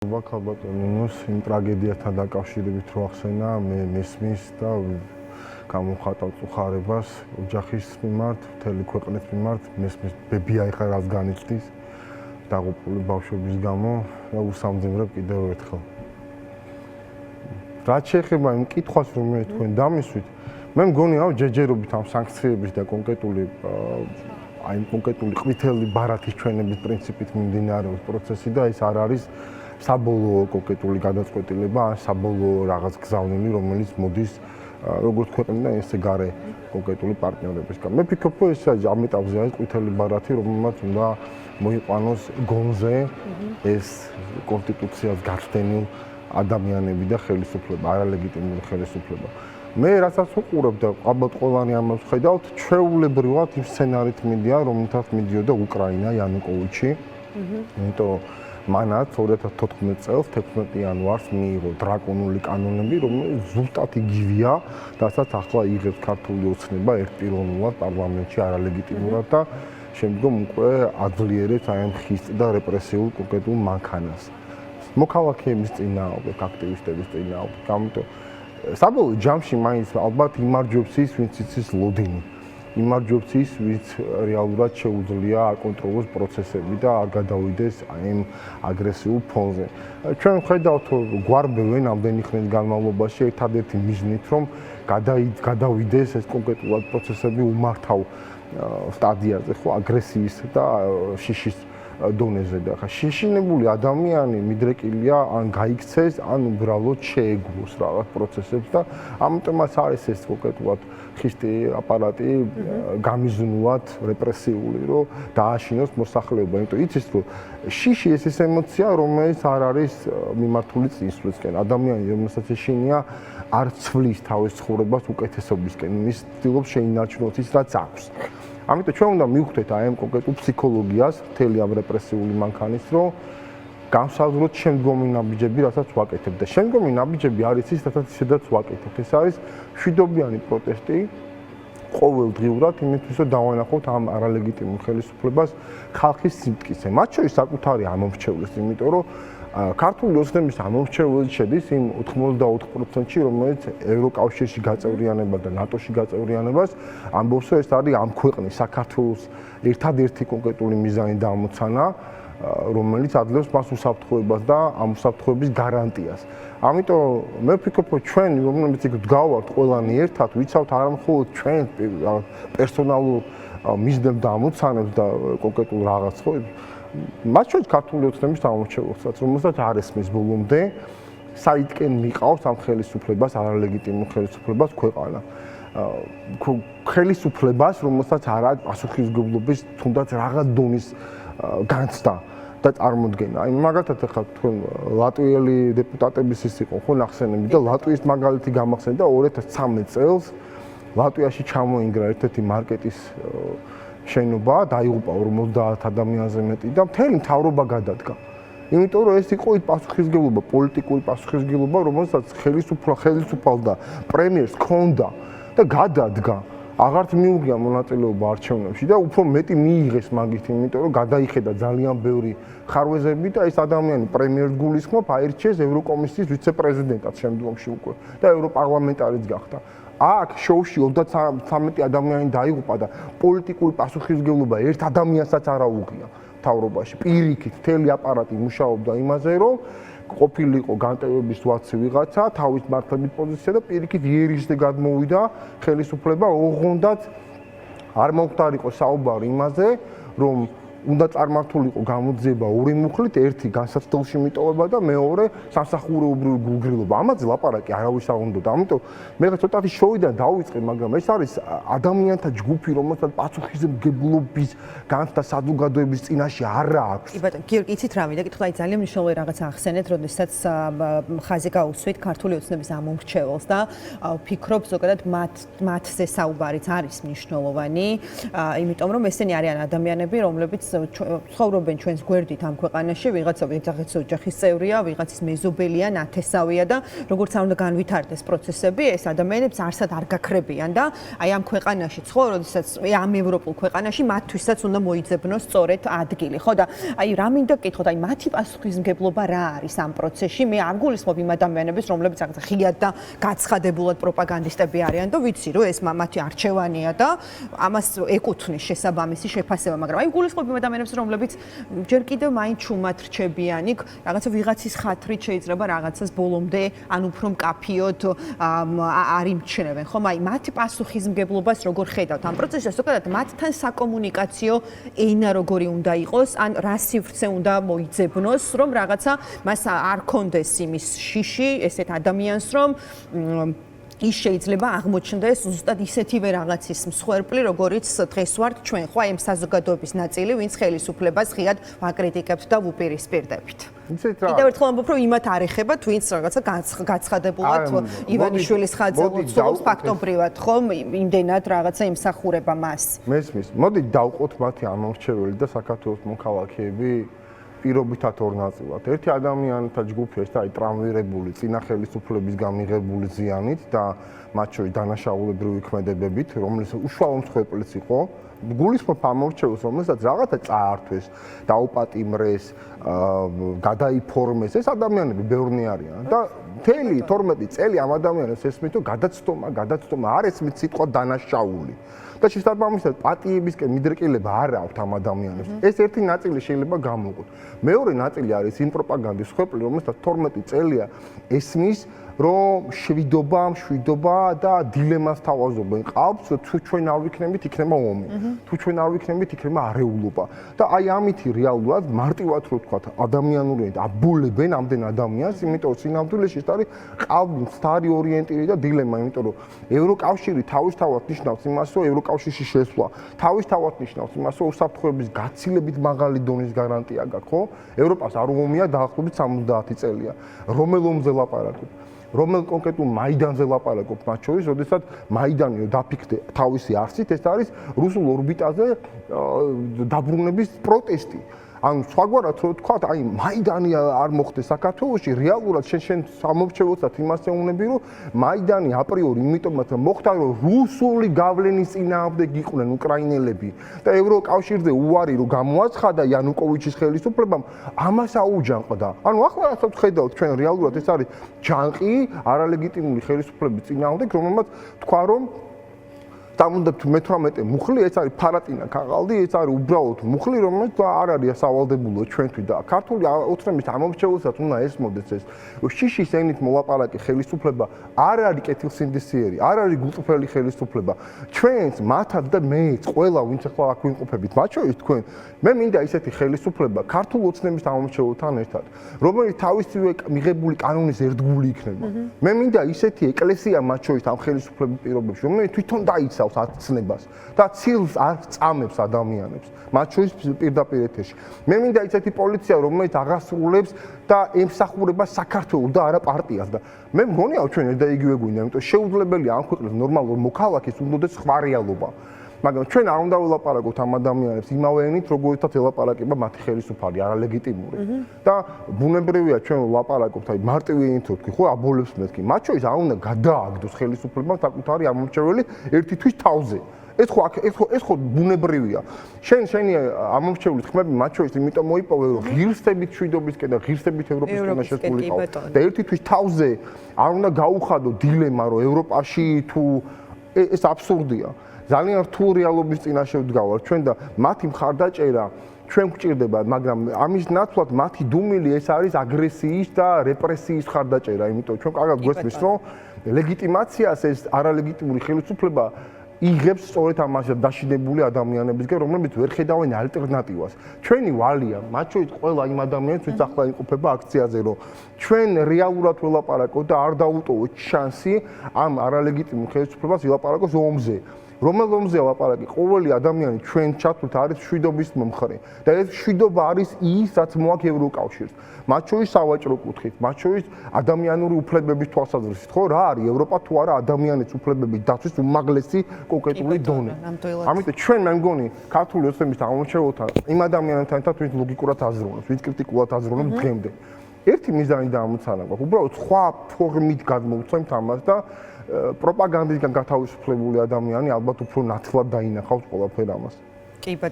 Ბაკალბატონინოს იმ ტრაგედიასთან დაკავშირებით რო ახსენა, მე მესმის და გამოვხატავ წუხარებას ოჯახის მიმართ, მთელი ქვეყნის მიმართ, მესმის ბებია ეხლა რაც განიცდის დაღუპული ბავშვების გამო და უსამძიმრებ კიდევ ერთხელ. რაც შეეხება იმ კითხვას, რომელიც თქვენ დამისვით, მე მგონი ჯერჯერობით ამ სანქციების და კონკრეტული ყვითელი ბარათის ჩვენების პრინციპით მიმდინარეობს პროცესი და ეს არ არის საბოლოო კონკრეტული გადაწყვეტილება, ან საბოლოო რაღაც გზავნილი, რომელიც მოდის როგორც ქვეყნიდან, ესე გარე კონკრეტული პარტნიორებისგან. მე ვფიქრობ, რომ ეს ამ ეტაპზე არის ყვითელი ბარათი, რომელმაც უნდა მოიყვანოს გონზე ეს კონსტიტუციას გახდენილ ადამიანები და ხელისუფლება, არალეგიტიმური ხელისუფლება. მე რასაც ვუყურებ და ალბათ ყველანი ამას ხედავთ, ჩვეულებრივად იმ სცენარით მიდიან, რომელთაც მიდიოდა უკრაინა იანუკოვიჩი. იმიტომ მანაც 2014 წელს 16 იანვარს მიიღო დრაკონული კანონები, რომელიც ზუსტად იგივეა, რასაც ახლა იღებს ქართული ოცნება ერთპიროვნულად პარლამენტში არალეგიტიმურად და შემდგომ უკვე აძლიერებს აი ამ ხისტ და რეპრესიულ კონკრეტულ მანქანას. მოქალაქეების წინააღმდეგ, აქტივისტების წინააღმდეგ, ამიტომ საბოლოო ჯამში მაინც ალბათ იმარჯვებს ის, ვინც იცის ლოდინი. იმარჯვებს ის, ვინც რეალურად შეუძლია აკონტროლოს პროცესები და არ გადავიდეს აი ამ აგრესიულ ფონზე. ჩვენ ვხედავთ, რომ გვარბევენ ამდენი ხნის განმავლობაში ერთადერთი მიზნით, რომ გადავიდეს ეს კონკრეტულად პროცესები უმართავ სტადიაზე, ხო, აგრესიის და შიშის დონეზე და ხა შეშინებული ადამიანი მიდრეკილია ან გაიქცეს, ან უბრალოდ შეეგუოს რაღაც პროცესებს და ამიტომაც არის ეს კონკრეტულად ხისტი აპარატი გამიზნულად რეპრესიული, რომ დააშინოს მოსახლეობა. იმიტომ იცის, რომ შიში ეს ემოცია, რომელიც არ არის მიმართული წინსვლისკენ. ადამიანი, რომელსაც ეშინია, არ ცვლის თავის ცხოვრებას უკეთესობისკენ. ის ცდილობს შეინარჩუნოს ის, რაც აქვს. ამიტომ ჩვენ უნდა მივხვდეთ აი ამ კონკრეტულ ფსიქოლოგიას, მთელი ამ რეპრესიული მანქანის, რომ განსაზღვროთ შემდგომი ნაბიჯები, რასაც ვაკეთებ და შემდგომი ნაბიჯები არის ის, რასაც ისედაც ვაკეთებ. ეს არის მშვიდობიანი პროტესტი ყოველდღიურად იმისთვის, რომ დავანახოთ ამ არალეგიტიმურ ხელისუფლებას ხალხის სიმტკიცე. მათ შორის საკუთარი ამომრჩევლის, იმიტომ რომ ქართული ოცნების ამომრჩეველი შედის იმ 84%-ში, რომელიც ევროკავშირში გაწევრიანება და ნატოში გაწევრიანებას ამბობს, რომ ეს არის ამ ქვეყნის საქართველოს ერთადერთი კონკრეტული მიზანი და ამოცანა, რომელიც ადლევს მას უსაფრთხოებას და ამ უსაფრთხოების გარანტიას. ამიტომ მე ვფიქრობ, რომ ჩვენ, რომლებიც იქ ვდგავართ ყველანი ერთად, ვიცავთ არა მხოლოდ ჩვენ პერსონალურ მიზნებს და ამოცანებს და კონკრეტულ რაღაც ხო მათ შორის ქართული ოცნების ამომრჩეველსაც, რომელსაც არ ესმის ბოლომდე, საიდკენ მიყავს ამ ხელისუფლებას, არალეგიტიმურ ხელისუფლებას ქვეყანა. ხელისუფლებას, რომელსაც არ აქვს პასუხისმგებლობის თუნდაც რაღაც დონის განცდა და წარმოდგენა. აი მაგალითად ახლა თქვენ ლატვიელი დეპუტატების ის იყო ხო ნახსენები და ლატვიის მაგალითი გამახსენეთ და 2013 წელს ლატვიაში ჩამოინგრა ერთ-ერთი მარკეტის შენობა, დაიღუპა 50 ადამიანზე მეტი და მთელი მთავრობა გადადგა. იმიტომ რომ ეს იყო ის პასუხისმგებლობა, პოლიტიკური პასუხისმგებლობა, რომელსაც ხელისუფალ და პრემიერს ჰქონდა და გადადგა. აღარც მიუღია მონაწილეობა არჩევნებში და უფრო მეტი მიიღეს მაგით, იმიტომ რომ გადაიხედა ძალიან ბევრი ხარვეზები და ეს ადამიანი პრემიერს გულისხმობ აირჩიეს ევროკომისიის ვიცე-პრეზიდენტად შემდგომში უკვე და ევროპარლამენტარიც გახდა. აქ შოუში 33 ადამიანი დაიღუპა და პოლიტიკური პასუხისმგებლობა ერთ ადამიანსაც არ აუღია მთავრობაში. პირიქით მთელი აპარატი მუშაობდა იმაზე, რომ ყოფილიყო განტევების ვაცი ვიღაცა, თავის მართლების პოზიცია და პირიქით იერიშზე გადმოვიდა ხელისუფლება, ოღონდაც არ მომხდარიყო საუბარი იმაზე, რომ უნდა წარმართულიყო გამოძიება ორი მუხლით, ერთი განსაცდელში მიტოვება და მეორე სამსახურეობრივი გულგრილობა. ამაზე ლაპარაკი არავის არ უნდა. ამიტომ მე ცოტათი შოუდან დავიწყე, მაგრამ ეს არის ადამიანთა ჯგუფი, რომელსაც პასუხისმგებლობის განცდა საზოგადოების წინაშე არ აქვს. კი ბატონო, გიორგი, იცით რა მინდა კითხვა, ძალიან მნიშვნელოვანი რაღაც ახსენეთ, როდესაც ხაზი გაუსვით ქართული ოცნების ამომრჩეველს და ვფიქრობ, ზოგადად მათზე საუბარიც არის მნიშვნელოვანი, იმიტომ რომ ესენი არიან ადამიანები, რომლებიც ცხოვრობენ ჩვენს გვერდით ამ ქვეყანაში, ვიღაცა ოჯახის წევრია, ვიღაცის მეზობელია, ნათესავია და როგორც არ უნდა განვითარდეს პროცესები, ეს ადამიანებს არსად არ გაქრებიან და აი ამ ქვეყანაში ხო, როდესაც ამ ევროპულ ქვეყანაში მათთვისაც უნდა მოიძებნოს სწორედ ადგილი, ხო და აი რა მინდა გკითხოთ, აი მათი პასუხისმგებლობა რა არის ამ პროცესში? მე არ გულისხმობ იმ ადამიანებს, რომლებიც რაღაცა ღიად და გაცხადებულად პროპაგანდისტები არიან და ვიცი, რომ ეს მათი არჩევანია და ამას ეკუთვნის შესაბამისი შეფასება, მაგრამ აი გულისხმობ იმ ადამიანებს, რომლებიც ჯერ კიდევ მაინც ჩუმად რჩებიან იქ, რაღაცა ვიღაცის ხათრით შეიძლება რაღაცას ბოლომდე ან უფრო მკაფიოდ არ იმჩნევენ, ხომ? აი მათი პასუხისმგებლობას როგორ ხედავთ ამ პროცესში? ზოგადად მათთან საკომუნიკაციო ენა როგორი უნდა იყოს, ან რა სივრცე უნდა მოიძებნოს, რომ რაღაცა მას არ კონდეს იმის შიში ესეთ ადამიანს, რომ ის შეიძლება აღმოჩნდეს ზუსტად ისეთივე რაღაცის მსხვერპლი, როგორიც დღეს ვართ ჩვენ, ხო, აი ამ საზოგადოების ნაწილი, ვინც ხელისუფლებას ღიად ვაკრიტიკებთ და ვუპირისპირდებით. კიდევ ერთხელ ამბობ, რომ იმათ არ ეხებათ, ვინც რაღაცა გაცხადებულად ივანიშვილის ხაზზე ლოცულობს ფაქტობრივად, ხო, იმდენად რაღაცა იმსახურება მას. მესმის, მოდით დავყოთ მათი ამორჩეველი და საქართველოს მოქალაქეები პირობითად ორ ნაწილად. ერთი ადამიანთა ჯგუფი ეს და აი ტრამვირებული წინა ხელისუფლების გამიღებული ზიანით და მათ შორის დანაშაულებრივი ქმედებებით, რომელიც უშუალო მსხვერპლიც იყო, გულისხმობ ამორჩეულს, რომელსაც რაღაცა წაართვეს, დაუპატიმრეს, გადაიფორმეს, ეს ადამიანები ბევრნი არიან და მთელი 12 წელი ამ ადამიანებს ესმით, რომ გადაცდომა არ ესმით სიტყვა დანაშაული. და შესაბამისად პატიებისკენ მიდრეკილება არ აქვს ამ ადამიანებს. ეს ერთი ნაწილი შეიძლება გამოვყოთ. მეორე ნაწილი არის იმ პროპაგანდის მსხვერპლი, რომელსაც 12 წელია ესმის, რომ შვიდობა და დილემას თავაზობენ. ყავს, თუ ჩვენ არ ვიქნებით, იქნება ომი. თუ ჩვენ არ ვიქნებით, იქნება არეულობა. და აი ამითი რეალურად მარტივად რო ვთქვათ, ადამიანურად აბულებენ ამდენ ადამიანს, იმიტომ რომ სინამდვილეში ეს არის ყავმსთარი ორიენტირი და დილემა, იმიტომ რომ ევროკავშირი თავისთავად ნიშნავს იმას, რომ ევროკავშირში შესვლა თავისთავად ნიშნავს იმას, რომ უსაფრთხოების გაცილებით მაღალი დონის გარანტია გაქვს, ხო? ევროპას არ ომია დაახლოებით 70 წელია. რომელ ომზე ლაპარაკობ? რომელ კონკრეტულ მაიდანზე ლაპარაკობ მათ შორის, როდესაც მაიდანი დაფიქრდა თავისი არსით, ეს არის რუსულ ორბიტაზე დაბრუნების პროტესტი. ანუ სხვაგვარად რო ვთქვათ, აი მაიდანი არ მოხდეს საქართველოში, რეალურად შენ სამორჩეულსაც იმას ეუბნები, რომ მაიდანი აპრიორი იმიტომაც მოხდა, რომ რუსული გავლენის წინააღმდეგ იყვნენ უკრაინელები და ევროკავშირზე უარი რო გამოაცხადა იანუკოვიჩის ხელისუფლებამ, ამას აუჯანყდა. ანუ ახლა რასაც ხედავთ ჩვენ რეალურად ეს არის ჯანყი არალეგიტიმური ხელისუფლების წინააღმდეგ, რომელმაც თქვა, რომ დამუნდათ 18 მუხლი, ეს არის ფარატინა ქაღალდი, ეს არის უბრალოდ მუხლი, რომელიც არ არის სავალდებულო ჩვენთვის და ქართული ოცნების ამორჩეულსაც უნდა ესმოდეს ეს. შიშის ენით მოლაპარაკე ხელისუფლება არ არის კეთილსინდისიერი, არ არის გულწრფელი ხელისუფლება. ჩვენს მათად და მეც ყველა ვინც ახლა აქ ვიმყოფებით, მათ შორის თქვენ, მე მინდა ისეთი ხელისუფლება ქართულ ოცნების ამორჩეულთან ერთად, რომელიც თავისივე მიღებული კანონის ერთგული იქნება. მე მინდა ისეთი ეკლესია მათ შორის ამ ხელისუფლების პირობებში, რომელიც თვითონ დაიცავს აცნებას და ცილს არ წამებს ადამიანებს, მათ შორის პირდაპირ ეთერში. მე მინდა ისეთი პოლიცია, რომელიც აღასრულებს და ემსახურება საქართველოს და არა პარტიას და მე მგონია ჩვენ ერთ და იგივე გვინდა, იმიტომ შეუძლებელია ამ ქვეყნის ნორმალურ მოქალაქეს უნდადეს სხვა რეალობა. მაგრამ ჩვენ არ უნდა ველაპარაკოთ ამ ადამიანებს იმავე ენით, როგორიცაც ელაპარაკება მათი ხელისუფალი, არალეგიტიმური. და ბუნებრივია ჩვენ ვლაპარაკობთ, აი მარტივი ენით ვთქვი, ხო, აბოლებს მეთქი. მათ შორის არ უნდა გადააგდოს ხელისუფლებამ საკუთარი ამორჩეველი ერთი თვის თავზე. ეს ხო ბუნებრივია. შენი ამორჩევლის ხმები მათ შორის იმიტომ მოიპოვე, რომ ღირსებით შვიდობისკენ და ღირსებით ევროპისკენ შესულიყავ. და ერთი თვის თავზე არ უნდა გაუხადო დილემა, რომ ევროპაში თუ ეს აბსურდია. ძალიან რთულ რეალობის წინაშე ვდგავართ ჩვენ და მათი მხარდაჭერა ჩვენ გვჭირდება, მაგრამ ამის ნაცვლად მათი დუმილი ეს არის აგრესიის და რეპრესიის მხარდაჭერა, იმიტომ ჩვენ კარგად გვესმის, რომ ლეგიტიმაციას ეს არალეგიტიმური ხელისუფლება იღებს სწორედ ამაზე დაშინებული ადამიანებისგან, რომლებიც ვერ ხედავენ ალტერნატივას. ჩვენი ვალია, მათ შორის ყველა იმ ადამიანს, ვინც ახლა იმყოფება აქციაზე, რომ ჩვენ რეალურად ველაპარაკოთ და არ დაუტოვოთ შანსი ამ არალეგიტიმურ ხელისუფლებას ვილაპარაკოს ომზე. რომელზეა ლაპარაკი, ყოველი ადამიანი ჩვენ ჩათვლით არის მშვიდობის მომხრე და ეს მშვიდობა არის ის, რაც მოაქვს ევროკავშირს. მათ შორის სავაჭრო კუთხით, მათ შორის ადამიანური უფლებების თვალსაზრისით, ხო, რა არის ევროპა თუ არა ადამიანის უფლებების დაცვის უმაღლესი კონკრეტული დონე. ამიტომ ჩვენ მე მგონი ქართული ოცნების აღმომჩენელთან იმ ადამიანებთან ერთად ვინც ლოგიკურად აზროვნებს, ვინც კრიტიკულად აზროვნებს დღემდე. ერთი მიზანი დაამოცანა გვაქვს, უბრალოდ სხვა ფორმით გადმოვცემთ ამას და პროპაგანდისგან გათავისუფლებული ადამიანი ალბათ უფრო ნათლად დაინახავს ყველაფერ ამას. კი ბატონო